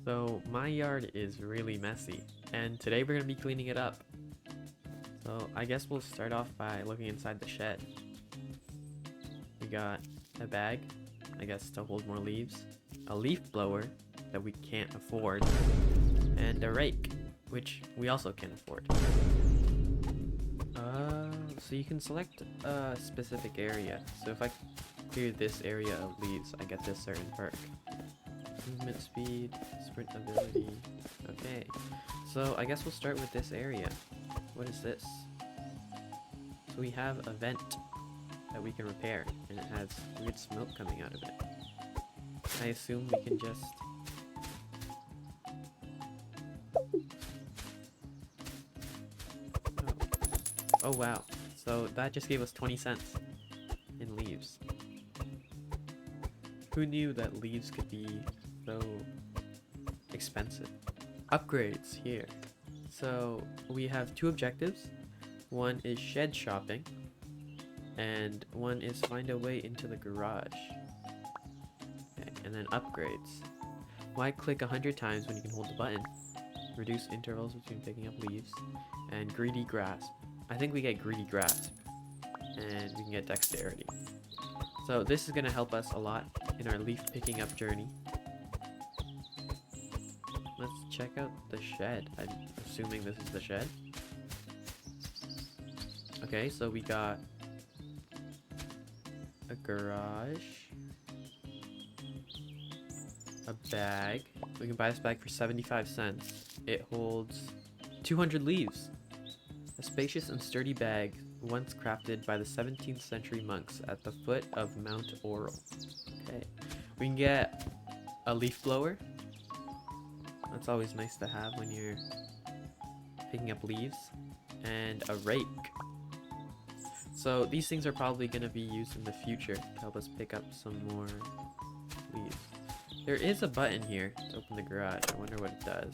So my yard is really messy, and today we're going to be cleaning it up. So I guess we'll start off by looking inside the shed. We got a bag, I guess to hold more leaves, a leaf blower that we can't afford, and a rake, which we also can't afford. So you can select a specific area. So if I clear this area of leaves, I get this certain perk. Movement speed, sprint ability. Okay, so I guess we'll start with this area. What is this? So we have a vent that we can repair, and it has weird smoke coming out of it. I assume we can just... Oh wow, so that just gave us 20 cents in leaves. Who knew that leaves could be so expensive? Upgrades here. So we have two objectives. One is shed shopping, and one is find a way into the garage. Okay, and then upgrades. Why click 100 times when you can hold the button? Reduce intervals between picking up leaves, and greedy grasp. I think we get greedy grasp, and we can get dexterity. So this is going to help us a lot in our leaf picking up journey. Let's check out the shed. I'm assuming this is the shed. Okay, so we got a garage, a bag. We can buy this bag for 75 cents. It holds 200 leaves. A spacious and sturdy bag once crafted by the 17th century monks at the foot of Mount Oral. Okay, we can get a leaf blower. That's always nice to have when you're picking up leaves. And a rake. So these things are probably going to be used in the future to help us pick up some more leaves. There is a button here to open the garage. I wonder what it does.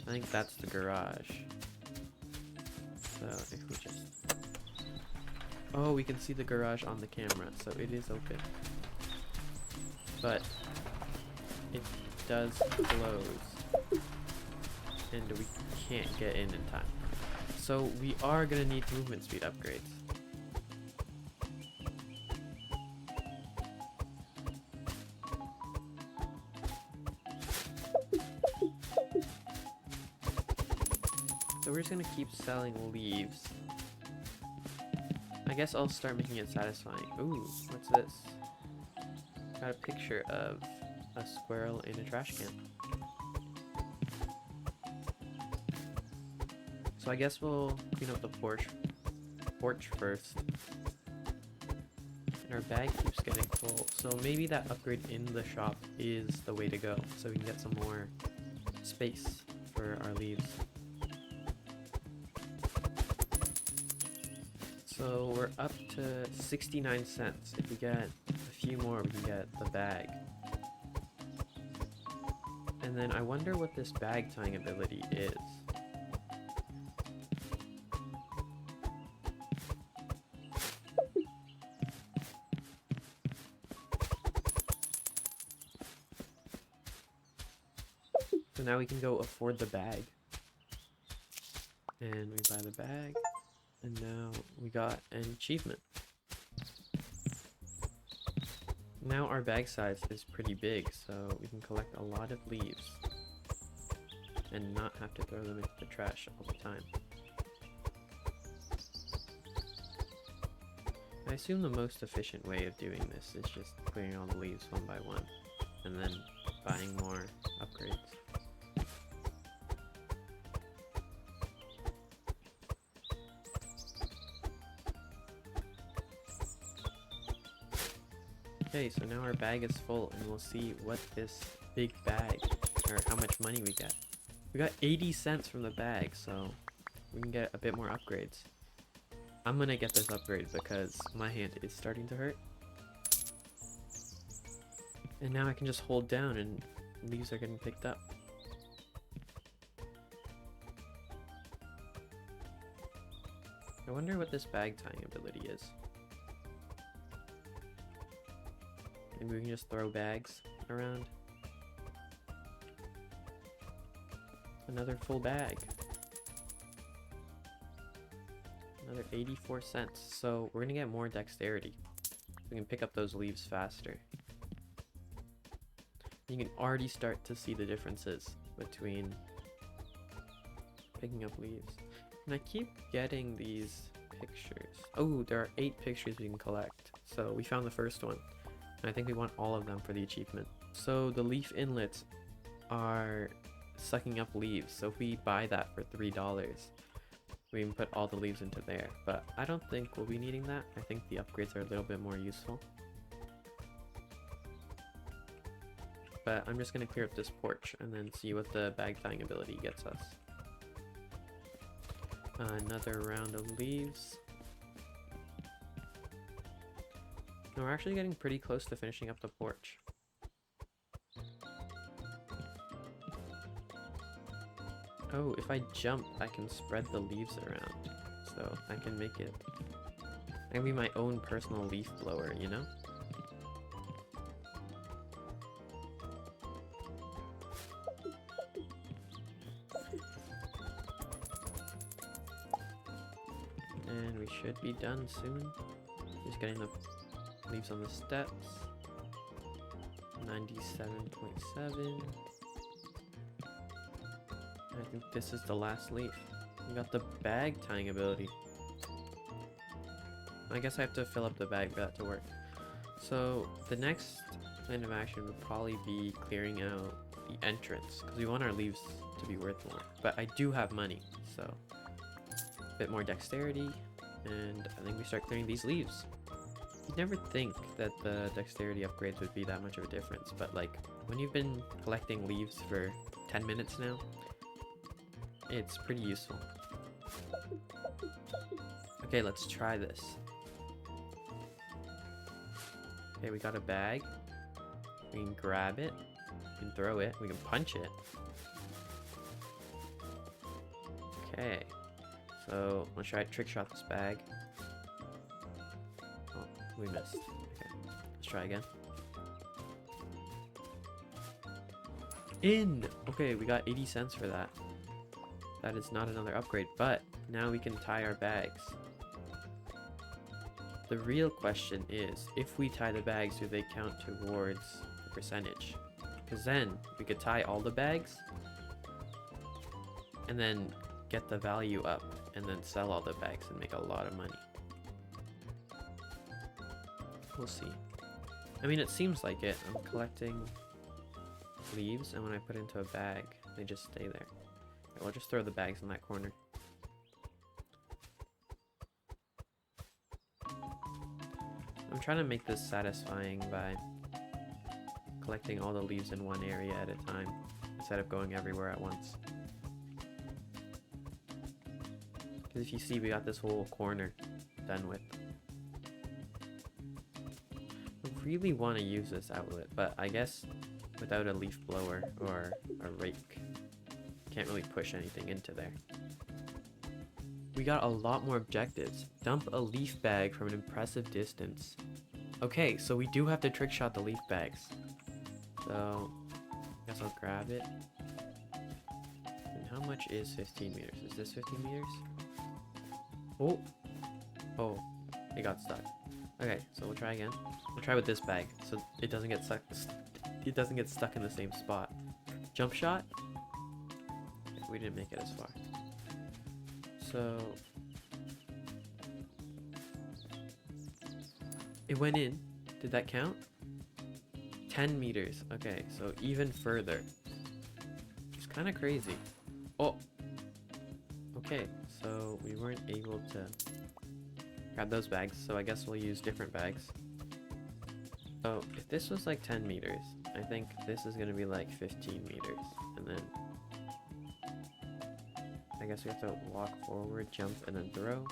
I think that's the garage. So if we just... Oh, we can see the garage on the camera, so it is open. But it does close. And we can't get in time. So we are gonna need movement speed upgrades. So we're just gonna keep selling leaves. I guess I'll start making it satisfying. Ooh, what's this? Got a picture of a squirrel in a trash can. So I guess we'll clean up the porch first. And our bag keeps getting full. So maybe that upgrade in the shop is the way to go. So we can get some more space for our leaves. So we're up to 69 cents. If we get a few more, we can get the bag. And then I wonder what this bag tying ability is. So now we can go afford the bag. And we buy the bag. And now we got an achievement. Now our bag size is pretty big, so we can collect a lot of leaves and not have to throw them into the trash all the time. I assume the most efficient way of doing this is just clearing all the leaves one by one and then buying more upgrades. Okay, so now our bag is full, and we'll see what this big bag, or how much money we get. We got 80 cents from the bag, so we can get a bit more upgrades. I'm gonna get this upgrade because my hand is starting to hurt. And now I can just hold down and leaves are getting picked up. I wonder what this bag tying ability is. Maybe we can just throw bags around. Another full bag. Another 84 cents. So we're gonna get more dexterity. We can pick up those leaves faster. You can already start to see the differences between picking up leaves. And I keep getting these pictures. Oh, there are 8 pictures we can collect. So we found the first one. And I think we want all of them for the achievement. So the leaf inlets are sucking up leaves. So if we buy that for $3, we can put all the leaves into there. But I don't think we'll be needing that. I think the upgrades are a little bit more useful. But I'm just going to clear up this porch and then see what the bag tying ability gets us. Another round of leaves. No, we're actually getting pretty close to finishing up the porch. Oh, if I jump, I can spread the leaves around. So I can make it... I can be my own personal leaf blower, you know? And we should be done soon. Just getting the leaves on the steps. 97.7. I think this is the last leaf. We got the bag tying ability. I guess I have to fill up the bag for that to work. So the next plan of action would probably be clearing out the entrance, because we want our leaves to be worth more. But I do have money, so a bit more dexterity, and I think we start clearing these leaves. You'd never think that the dexterity upgrades would be that much of a difference, but like when you've been collecting leaves for 10 minutes now, it's pretty useful. Okay, let's try this. Okay, we got a bag. We can grab it. We can throw it. We can punch it. Okay. So, let's try to trick shot this bag. Oh, we missed. Okay, let's try again. In! Okay, we got 80 cents for that. That is not another upgrade, but now we can tie our bags. The real question is, if we tie the bags, do they count towards the percentage? Because then we could tie all the bags and then get the value up and then sell all the bags and make a lot of money. We'll see. I mean, it seems like it. I'm collecting leaves, and when I put it into a bag, they just stay there. Okay, we'll just throw the bags in that corner. I'm trying to make this satisfying by collecting all the leaves in one area at a time instead of going everywhere at once. Because if you see, we got this whole corner done with. I really want to use this outlet, but I guess without a leaf blower or a rake, can't really push anything into there. We got a lot more objectives. Dump a leaf bag from an impressive distance. Okay, so we do have to trick shot the leaf bags. So, I guess I'll grab it. And how much is 15 meters? Is this 15 meters? Oh! Oh, it got stuck. Okay, so we'll try again. We'll try with this bag, so it doesn't get stuck. It doesn't get stuck in the same spot. Jump shot? Okay, we didn't make it as far. So it went in. Did that count? 10 meters. Okay, so even further. It's kind of crazy. Oh! Okay, so we weren't able to grab those bags, so I guess we'll use different bags. So if this was like 10 meters, I think this is going to be like 15 meters. And then I guess we have to walk forward, jump, and then throw.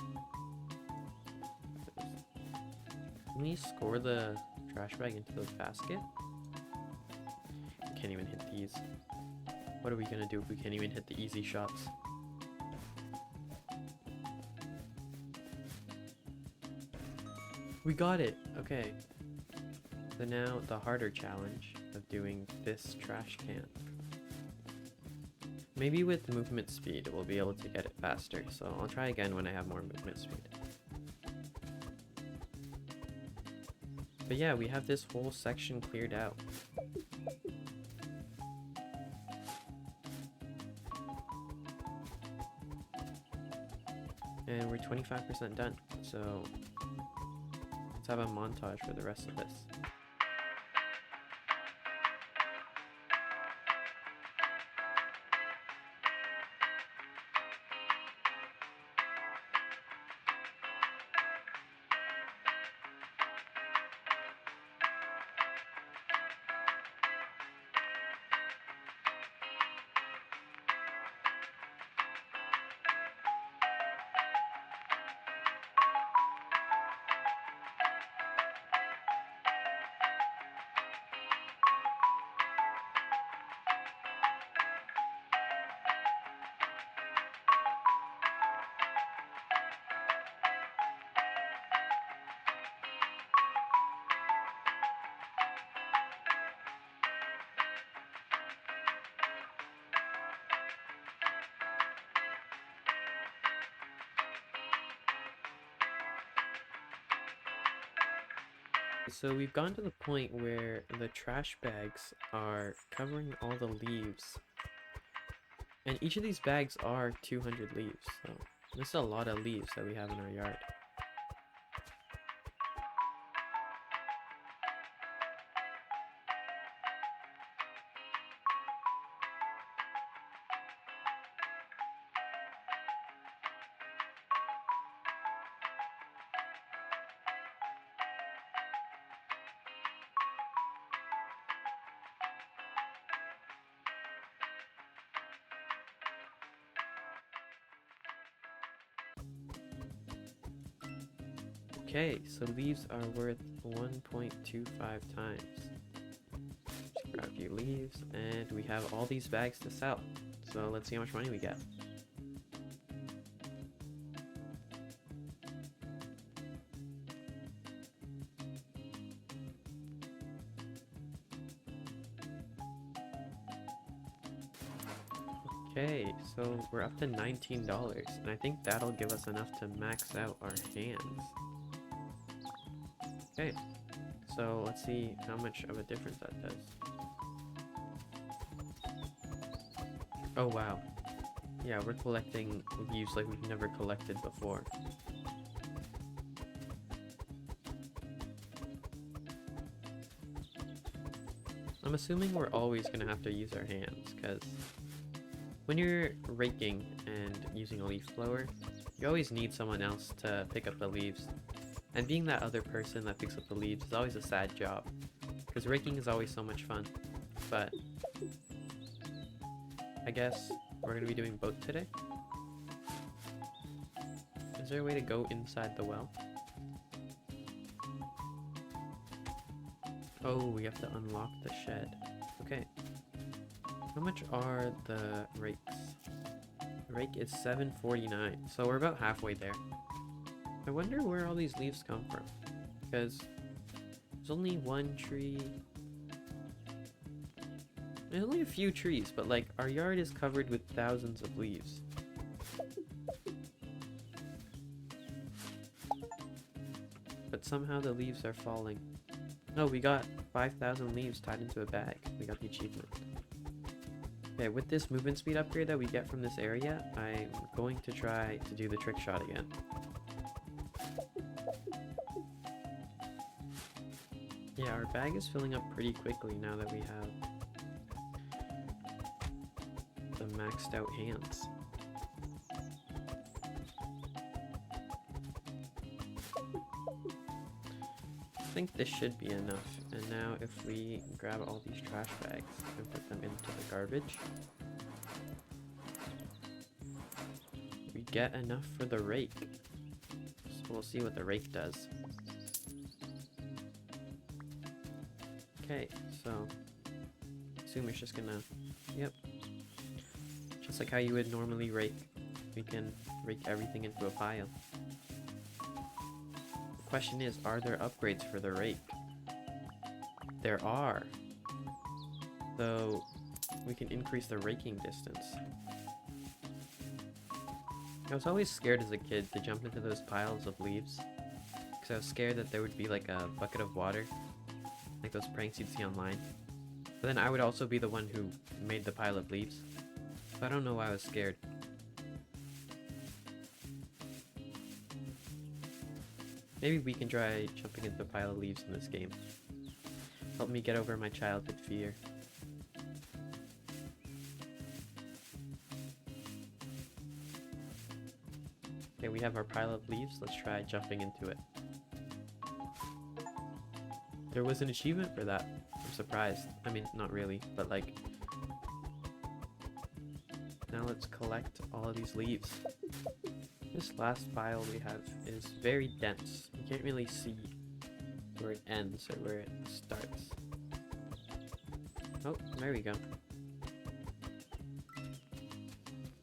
Can we score the trash bag into the basket? We can't even hit these. What are we gonna do if we can't even hit the easy shots? We got it! Okay. So now the harder challenge of doing this trash can. Maybe with movement speed we'll be able to get it faster, so I'll try again when I have more movement speed. But yeah, we have this whole section cleared out. And we're 25% done, so let's have a montage for the rest of this. So we've gone to the point where the trash bags are covering all the leaves. And each of these bags are 200 leaves, so this is a lot of leaves that we have in our yard. Okay, so leaves are worth 1.25 times. Just grab a few leaves, and we have all these bags to sell. So let's see how much money we get. Okay, so we're up to $19, and I think that'll give us enough to max out our hands. Okay, so let's see how much of a difference that does. Oh wow. Yeah, we're collecting leaves like we've never collected before. I'm assuming we're always gonna have to use our hands, because when you're raking and using a leaf blower, you always need someone else to pick up the leaves. And being that other person that picks up the leaves is always a sad job, because raking is always so much fun. But I guess we're going to be doing both today. Is there a way to go inside the well? Oh, we have to unlock the shed. Okay. How much are the rakes? The rake is $7.49, so we're about halfway there. I wonder where all these leaves come from, because there's only one tree. There's only a few trees, but like our yard is covered with thousands of leaves. But somehow the leaves are falling. Oh, we got 5,000 leaves tied into a bag. We got the achievement. Okay, with this movement speed upgrade that we get from this area, I'm going to try to do the trick shot again. Yeah, our bag is filling up pretty quickly now that we have the maxed out hands. I think this should be enough. And now if we grab all these trash bags and put them into the garbage, we get enough for the rake. So we'll see what the rake does. Okay, so I assume it's just gonna, yep. Just like how you would normally rake, we can rake everything into a pile. The question is, are there upgrades for the rake? There are. So we can increase the raking distance. I was always scared as a kid to jump into those piles of leaves, because I was scared that there would be like a bucket of water, like those pranks you'd see online. But then I would also be the one who made the pile of leaves. So I don't know why I was scared. Maybe we can try jumping into a pile of leaves in this game. Help me get over my childhood fear. Okay, we have our pile of leaves. Let's try jumping into it. There was an achievement for that. I'm surprised. I mean, not really, but like... Now let's collect all of these leaves. This last pile we have is very dense. You can't really see where it ends or where it starts. Oh, there we go.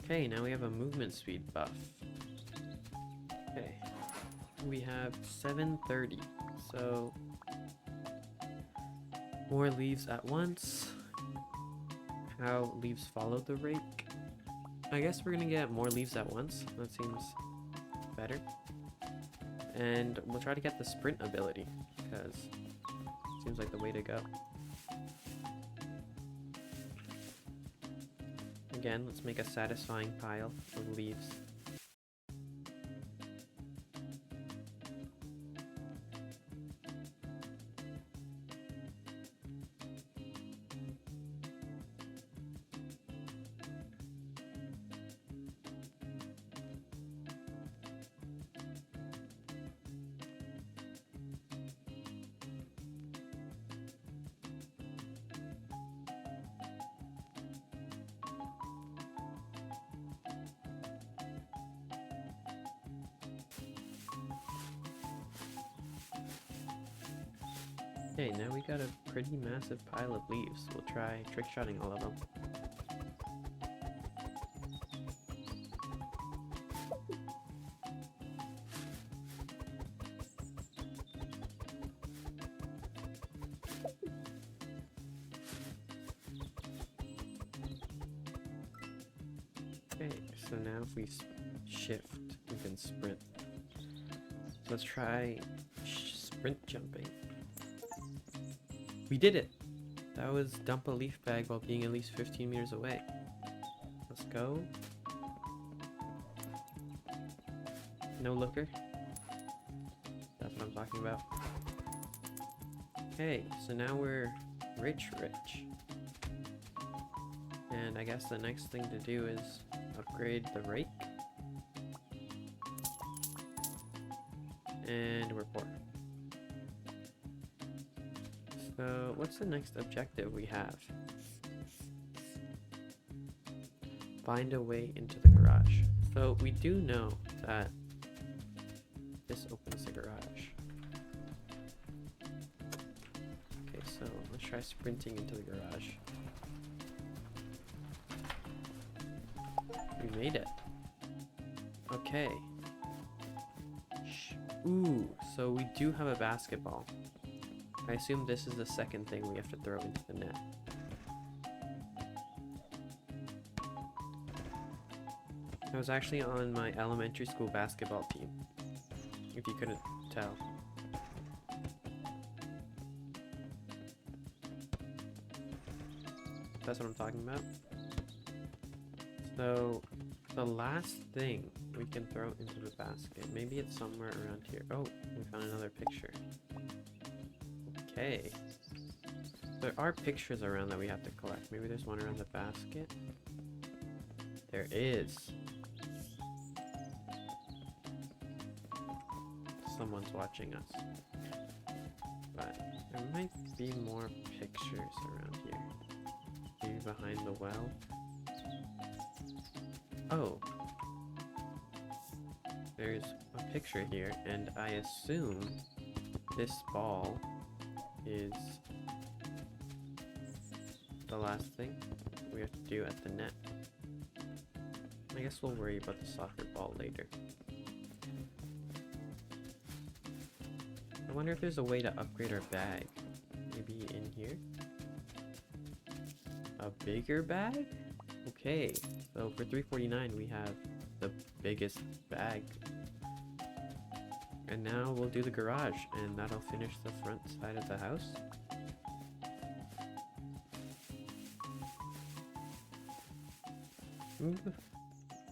Okay, now we have a movement speed buff. Okay, we have 730, so more leaves at once. How leaves follow the rake. I guess we're gonna get more leaves at once. That seems better. And we'll try to get the sprint ability, because it seems like the way to go. Again, let's make a satisfying pile of leaves. Okay, now we got a pretty massive pile of leaves. We'll try trick-shotting all of them. Okay, so now if we shift, we can sprint. So let's try sprint jumping. We did it! That was dump a leaf bag while being at least 15 meters away. Let's go. No looker. That's what I'm talking about. Okay, so now we're rich. And I guess the next thing to do is upgrade the rake. And we're poor. So what's the next objective we have? Find a way into the garage. So we do know that this opens the garage. Okay, so let's try sprinting into the garage. We made it. Okay. Ooh, so we do have a basketball. I assume this is the second thing we have to throw into the net. I was actually on my elementary school basketball team, if you couldn't tell. That's what I'm talking about. So, the last thing we can throw into the basket, maybe it's somewhere around here. Oh, we found another picture. Okay. There are pictures around that we have to collect. Maybe there's one around the basket. There is. Someone's watching us. But there might be more pictures around here. Maybe behind the well. Oh. There's a picture here, and I assume this ball is the last thing we have to do at the net. I guess we'll worry about the soccer ball later. I wonder if there's a way to upgrade our bag. Maybe in a bigger bag? Okay, so for $3.49 we have the biggest bag. And now we'll do the garage, and that'll finish the front side of the house.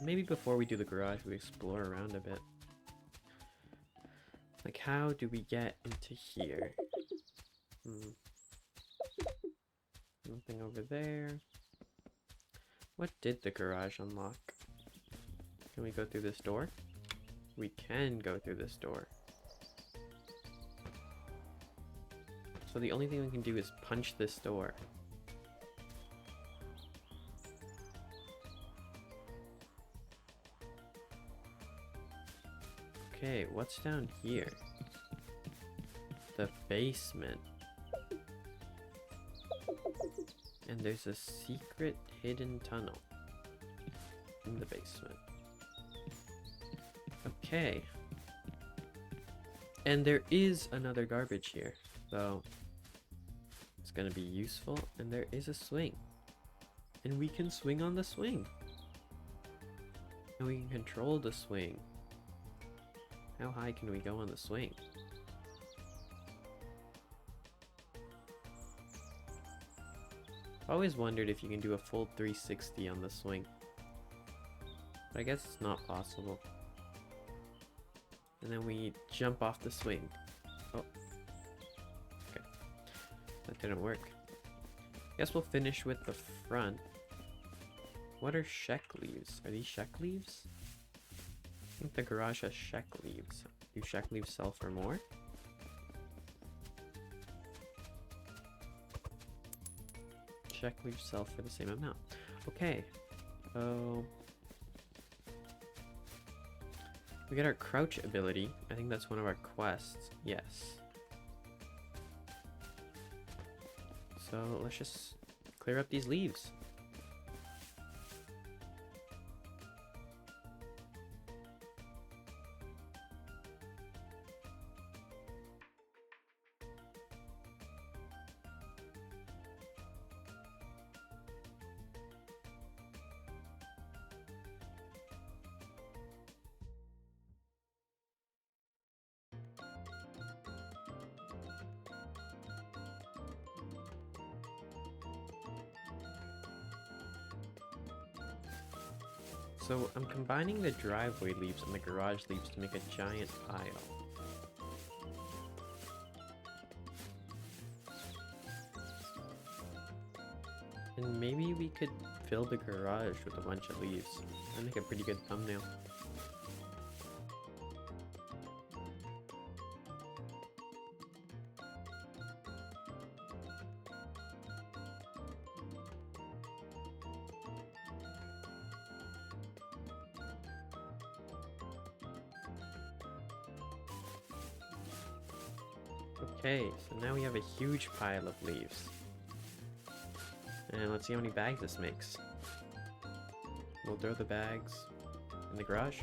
Maybe before we do the garage, we explore around a bit. Like, how do we get into here? Nothing over there. What did the garage unlock? Can we go through this door? We can go through this door. So the only thing we can do is punch this door. Okay, what's down here? The basement. And there's a secret hidden tunnel in the basement. Okay. And there is another garbage here, so it's gonna be useful. And there is a swing. And we can swing on the swing. And we can control the swing. How high can we go on the swing? I've always wondered if you can do a full 360 on the swing. But I guess it's not possible. And then we jump off the swing. Oh. Okay. That didn't work. Guess we'll finish with the front. What are sheck leaves? Are these sheck leaves? I think the garage has sheck leaves. Do sheck leaves sell for more? Sheck leaves sell for the same amount. Okay. So we get our crouch ability. I think that's one of our quests. Yes. So let's just clear up these leaves. So I'm combining the driveway leaves and the garage leaves to make a giant pile. And maybe we could fill the garage with a bunch of leaves. That'd make a pretty good thumbnail. Okay, so now we have a huge pile of leaves. And let's see how many bags this makes. We'll throw the bags in the garage.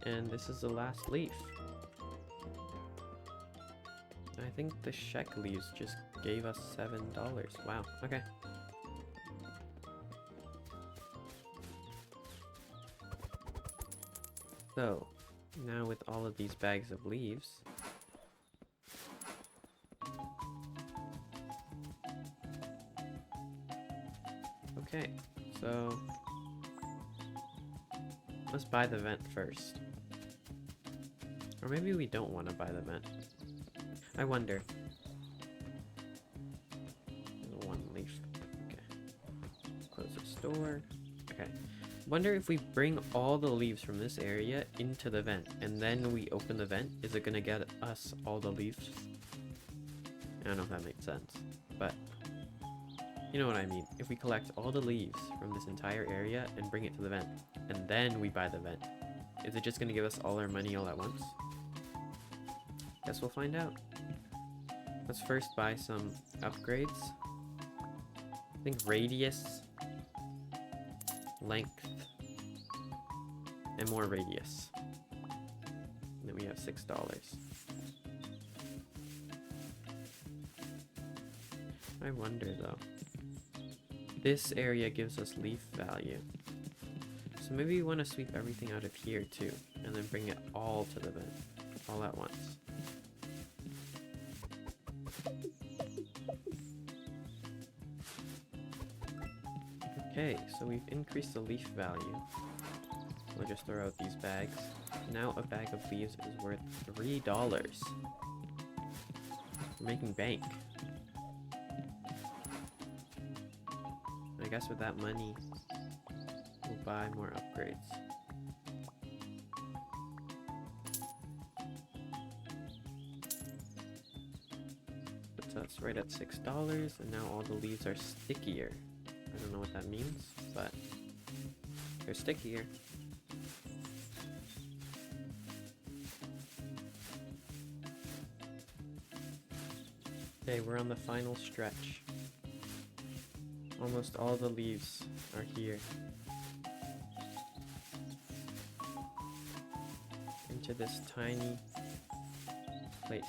And this is the last leaf. I think the sheck leaves just gave us $7. Wow, okay. So, now with all of these bags of leaves, okay, so let's buy the vent first. Or maybe we don't want to buy the vent. I wonder. One leaf. Okay. Close the door. Okay. Wonder if we bring all the leaves from this area into the vent and then we open the vent, is it gonna get us all the leaves? I don't know if that makes sense, but you know what I mean. If we collect all the leaves from this entire area and bring it to the vent, and then we buy the vent, is it just gonna give us all our money all at once? Guess we'll find out. Let's first buy some upgrades. I think radius, length, and more radius. And then we have $6. I wonder though. This area gives us leaf value. So maybe we want to sweep everything out of here too, and then bring it all to the vent, all at once. Okay, so we've increased the leaf value. We'll just throw out these bags. Now a bag of leaves is worth $3. We're making bank. I guess with that money, we'll buy more upgrades. Puts us right at $6, and now all the leaves are stickier. I don't know what that means, but they're stickier. Okay, we're on the final stretch. Almost all the leaves are here. Into this tiny place.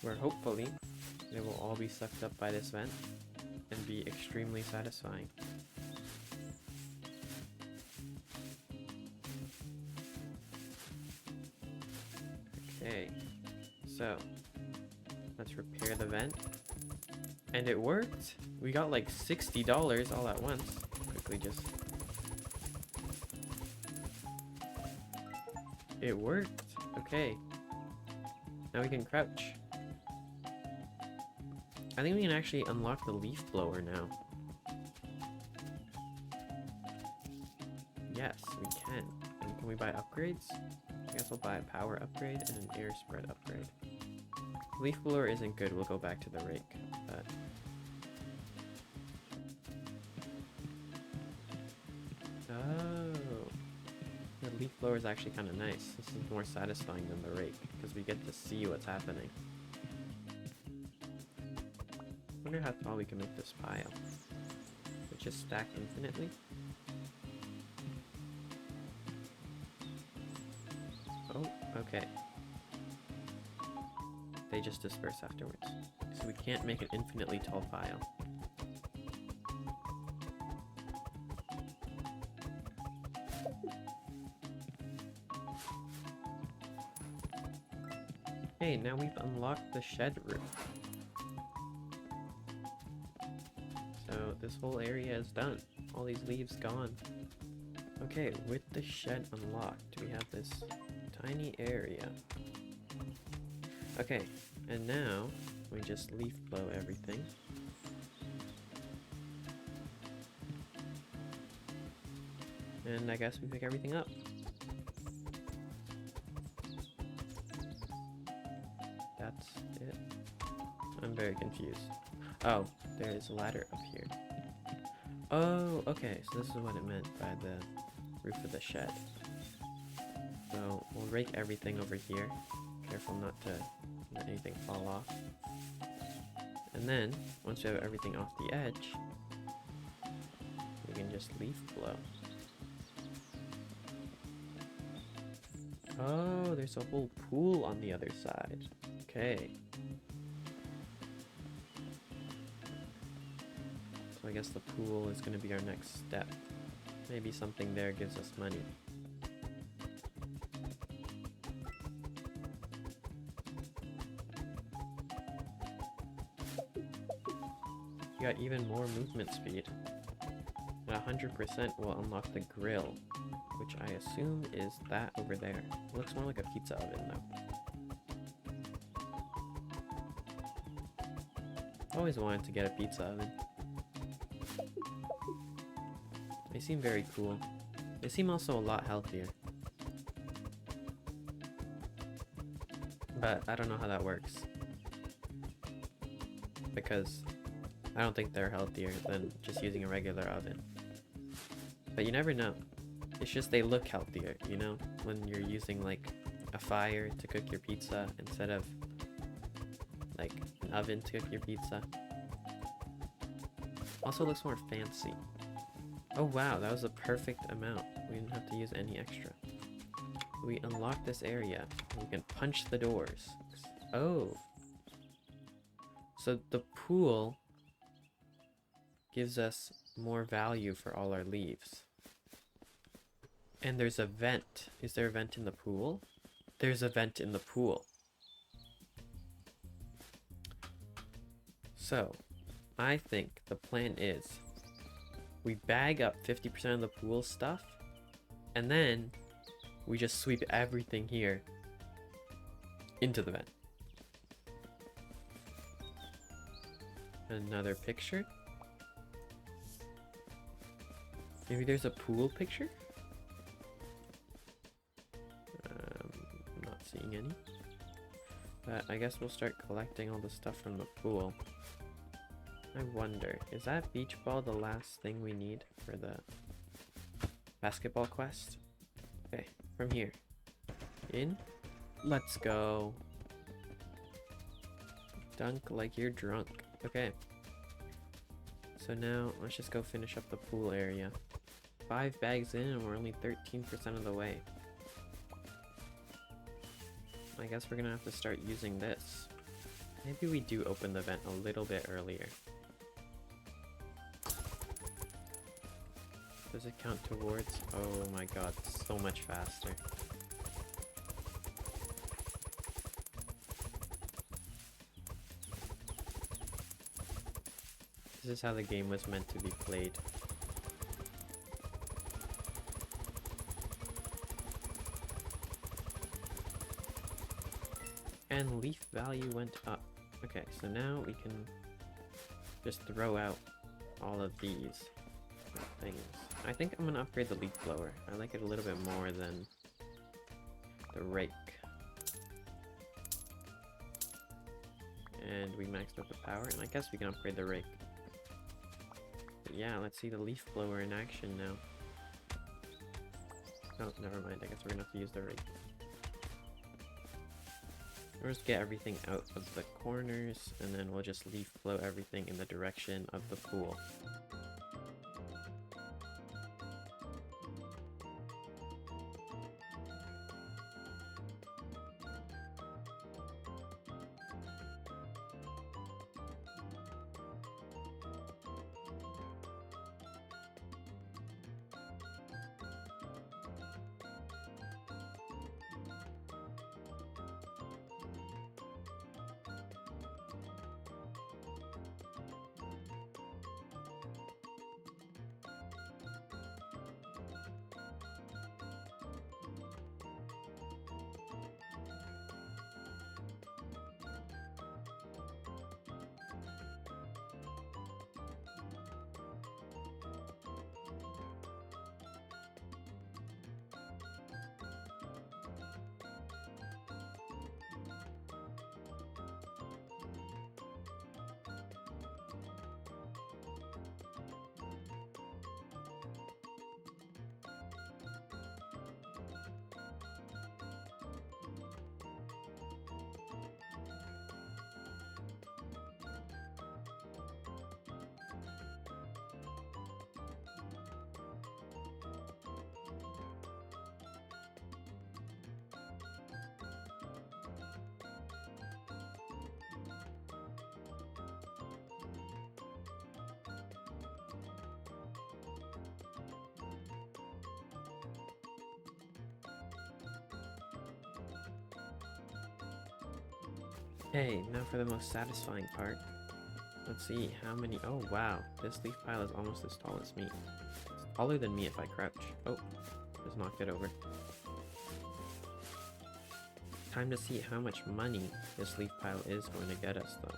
Where hopefully they will all be sucked up by this vent and be extremely satisfying. Okay, so let's repair the vent. And it worked! We got like $60 all at once. Quickly just... It worked! Okay. Now we can crouch. I think we can actually unlock the leaf blower now. Yes, we can. And can we buy upgrades? I guess we'll buy a power upgrade and an air spread upgrade. Leaf blower isn't good, we'll go back to the rake. But oh, the leaf blower is actually kind of nice. This is more satisfying than the rake because we get to see what's happening. I wonder how tall we can make this pile. It just stack infinitely. Oh, okay. They just disperse afterwards. So we can't make an infinitely tall pile. Hey, now we've unlocked the shed roof. So this whole area is done. All these leaves gone. Okay, with the shed unlocked, we have this tiny area. Okay, and now we just leaf blow everything. And I guess we pick everything up. That's it. I'm very confused. Oh, there is a ladder up here. Oh, okay, so this is what it meant by the roof of the shed. So we'll rake everything over here. Careful not to let anything fall off. And then, once we have everything off the edge, we can just leaf blow. Oh, there's a whole pool on the other side. Okay. So I guess the pool is going to be our next step. Maybe something there gives us money. You got even more movement speed. 100% will unlock the grill, which I assume is that over there. It looks more like a pizza oven though. Always wanted to get a pizza oven. They seem very cool. They seem also a lot healthier. But I don't know how that works. Because I don't think they're healthier than just using a regular oven. But you never know. It's just they look healthier, you know? When you're using like a fire to cook your pizza instead of like an oven to cook your pizza. Also looks more fancy. Oh wow, that was a perfect amount. We didn't have to use any extra. We unlock this area. We can punch the doors. Oh. So the pool gives us more value for all our leaves. And there's a vent. Is there a vent in the pool? There's a vent in the pool. So, I think the plan is we bag up 50% of the pool stuff, and then we just sweep everything here into the vent. Another picture. Maybe there's a pool picture? I'm not seeing any. But I guess we'll start collecting all the stuff from the pool. I wonder, is that beach ball the last thing we need for the basketball quest? Okay, from here. In. Let's go. Dunk like you're drunk. Okay. So now, let's just go finish up the pool area. 5 bags in and we're only 13% of the way. I guess we're gonna have to start using this. Maybe we do open the vent a little bit earlier. Does it count towards? Oh my god, so much faster. This is how the game was meant to be played. And leaf value went up. Okay, so now we can just throw out all of these things. I think I'm gonna upgrade the leaf blower. I like it a little bit more than the rake. And we maxed out the power, and I guess we can upgrade the rake. But yeah, let's see the leaf blower in action now. Oh, never mind. I guess we're gonna have to use the rake. We'll just get everything out of the corners, and then we'll just leaf blow everything in the direction of the pool. Okay, now for the most satisfying part. Let's see how many. Oh wow, this leaf pile is almost as tall as me. It's taller than me if I crouch. Oh, just knocked it over. Time to see how much money this leaf pile is going to get us though.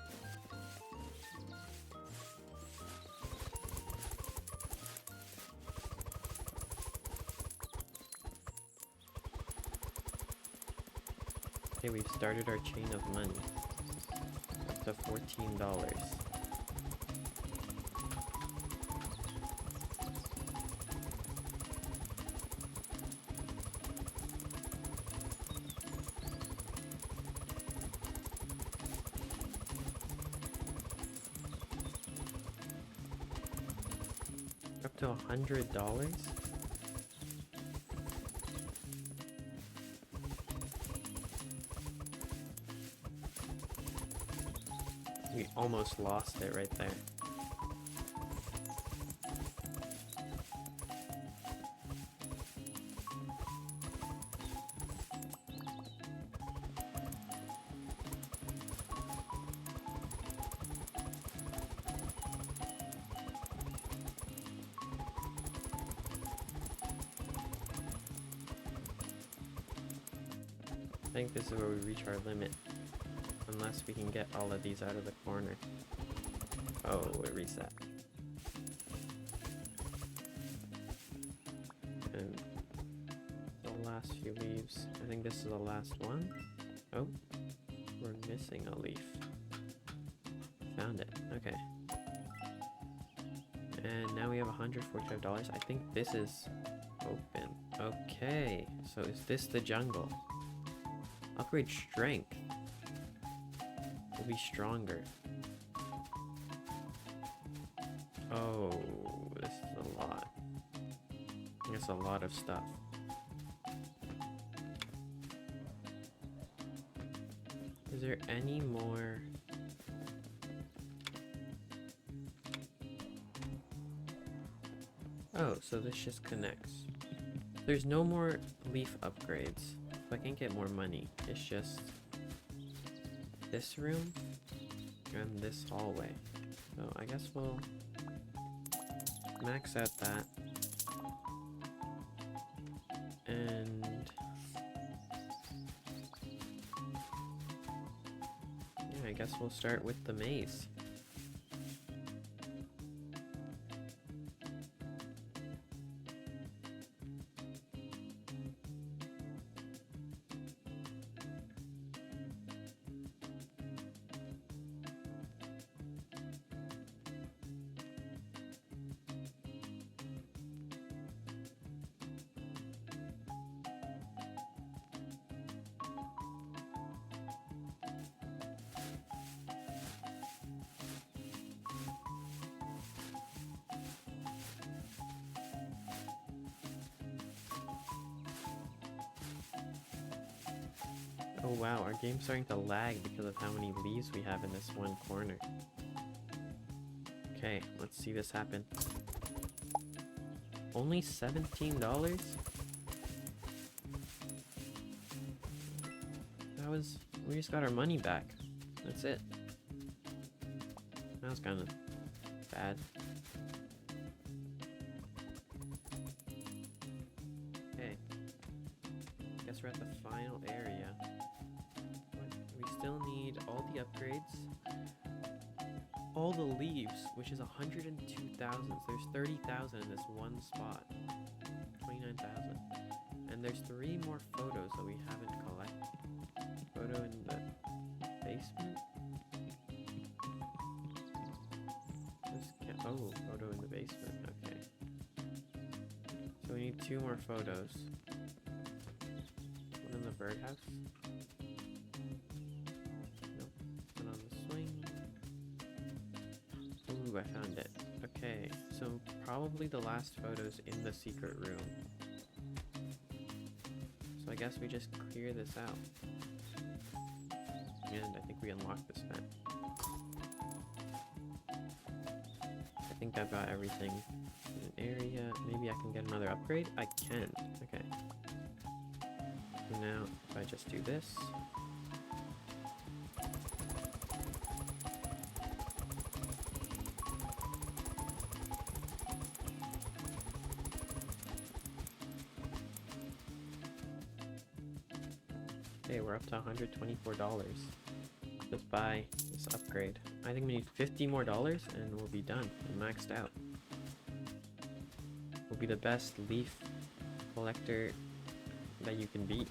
Okay, we've started our chain of money. Up to $14. Up to $100? We almost lost it right there. I think this is where we reach our limit. Unless we can get all of these out of the corner. Oh, it reset. And the last few leaves. I think this is the last one. Oh, we're missing a leaf. Found it. Okay. And now we have $145. I think this is open. Okay, so is this the jungle? Upgrade strength. We'll be stronger. Oh, this is a lot. That's a lot of stuff. Is there any more? Oh, so this just connects. There's no more leaf upgrades. So I can't get more money. It's just this room and this hallway. So I guess we'll max out that. And yeah, I guess we'll start with the maze. Oh wow, our game's starting to lag because of how many leaves we have in this one corner. Okay, let's see this happen. Only $17? We just got our money back. That's it. That was kind of bad. Okay. Guess we're at the final area. We still need all the upgrades. All the leaves, which is 102,000. So there's 30,000 in this one spot. 29,000. And there's 3 more photos that we haven't collected. Photo in the basement? Oh, photo in the basement. Okay. So we need 2 more photos. One in the birdhouse. Nope. One on the swing. Ooh, I found it. Okay, so probably the last photo's in the secret room. So I guess we just clear this out. And I think we unlocked this vent. I think I've got everything in an area. Maybe I can get another upgrade? I can. Okay. So now, if I just do this. Okay, we're up to $124. Let's buy this upgrade. I think we need $50 more and we'll be done and maxed out. We'll be the best leaf collector that you can beat.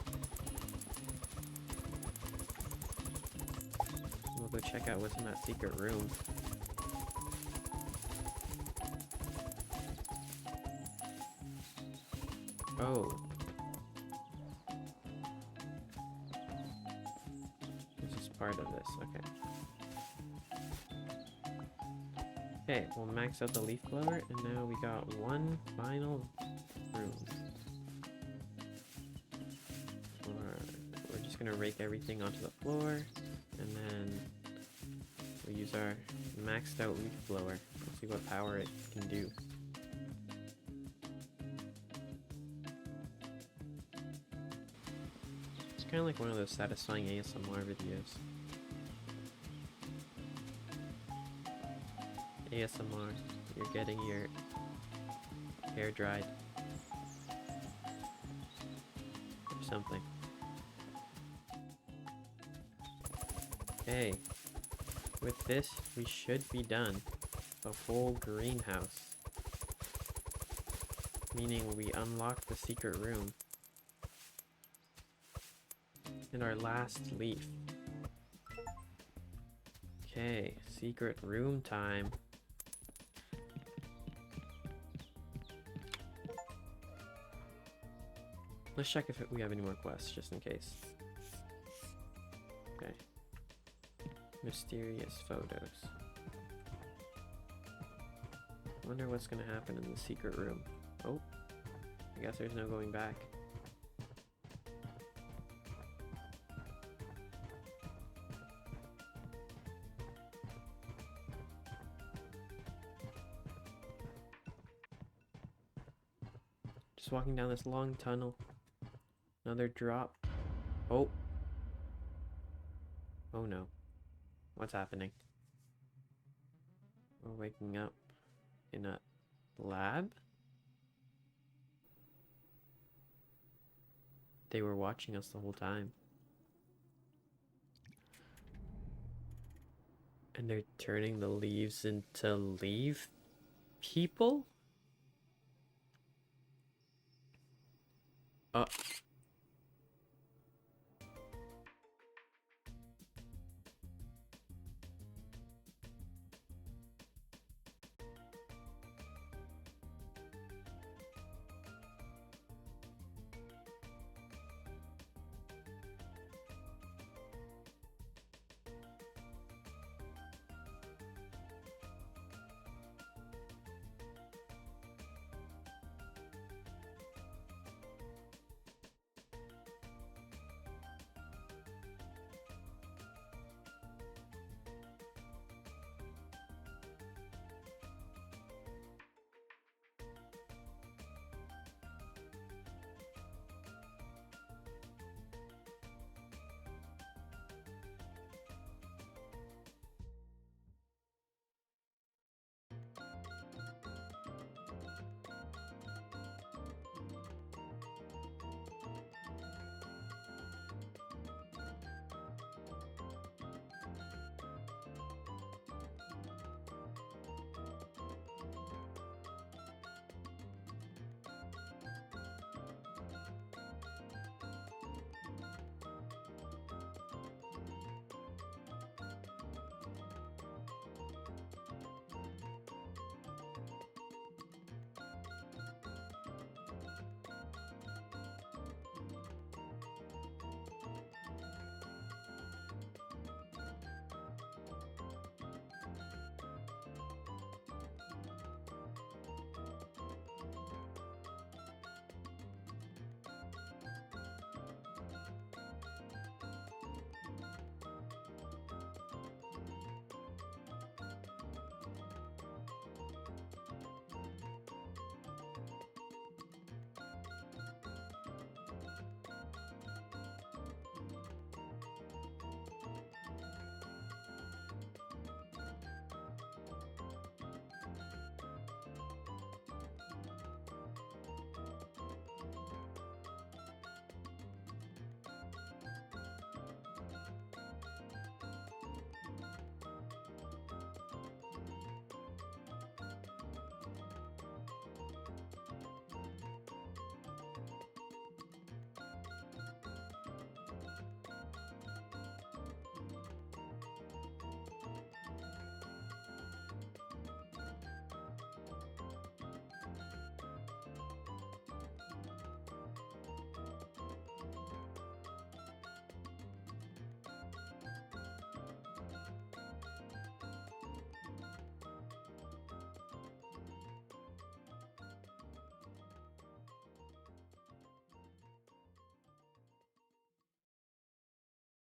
We'll go check out what's in that secret room. Oh. This is part of this, okay. Okay, we'll max out the leaf blower, and now we got one final room. We're just gonna rake everything onto the floor, and then we'll use our maxed out leaf blower. Let's see what power it can do. It's kind of like one of those satisfying ASMR videos. ASMR, you're getting your hair dried or something. Okay, with this we should be done. The whole greenhouse, meaning we unlock the secret room and our last leaf. Okay, secret room time. Let's check if we have any more quests, just in case. Okay. Mysterious photos. Wonder what's gonna happen in the secret room. Oh, I guess there's no going back. Just walking down this long tunnel. Another drop. Oh. Oh no. What's happening? We're waking up in a lab? They were watching us the whole time. And they're turning the leaves into leaf people?